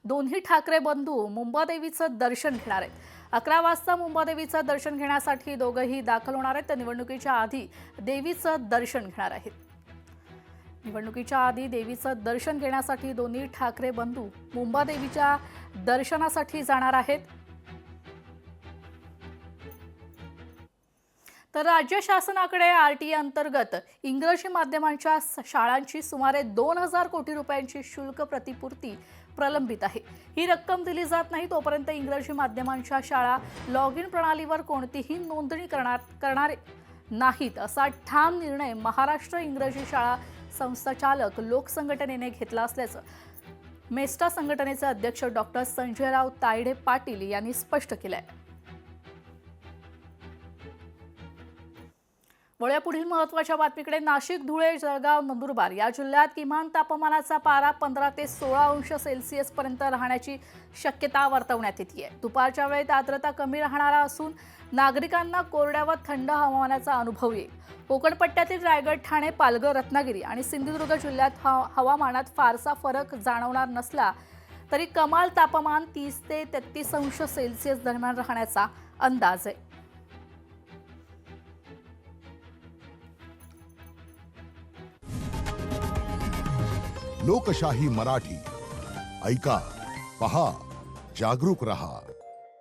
दोन्ही ठाकरे बंधू मुंबादेवीचं दर्शन घेणार आहेत। 11 वाजता मुंबादेवीचं दर्शन घेण्यासाठी दोघंही दाखल होणार आहेत। तर निवडणुकीच्या आधी देवीचं दर्शन घेणार आहेत। निवडणुकीच्या आधी देवीचं दर्शन घेण्यासाठी दोन्ही ठाकरे बंधू मुंबादेवीच्या दर्शनासाठी जाणार आहेत। तर राज्य शासनाकडे आरटीई अंतर्गत इंग्रजी माध्यमांच्या शाळांची सुमारे 2000 कोटी रुपयांची शुल्क प्रतिपूर्ती प्रलंबित आहे। ही रक्कम दिली जात नाही तोपर्यंत इंग्रजी माध्यमांच्या शाळा लॉग इन प्रणालीवर कोणतीही नोंदणी करणार नाहीत असा ठाम निर्णय महाराष्ट्र इंग्रजी शाळा संस्थाचालक लोक संघटनेने घेतला असल्याचं मेस्टा संघटनेचे अध्यक्ष डॉक्टर संजयराव तायडे पाटील यांनी स्पष्ट केलं आहे। वळूया पुढील महत्त्वाच्या बातमीकडे। नाशिक, धुळे, जळगाव, नंदुरबार या जिल्ह्यात किमान तापमानाचा पारा 15 ते 16 अंश सेल्सिअस पर्यंत राहण्याची शक्यता वर्तवण्यात येते आहे। दुपारच्या वेळेत आर्द्रता कमी राहणार असून नागरिकांना कोरड्या व थंड हवामानाचा अनुभव येईल। कोकण पट्ट्यातील रायगड, ठाणे, पालघर, रत्नागिरी आणि सिंधुदुर्ग जिल्ह्यात हवामानात फारसा फरक जाणवणार नसला तरी कमाल तापमान 30 ते 33 अंश सेल्सिअस दरम्यान राहण्याचा अंदाज आहे। लोकशाही मराठी ऐका, पहा, जागरूक रहा।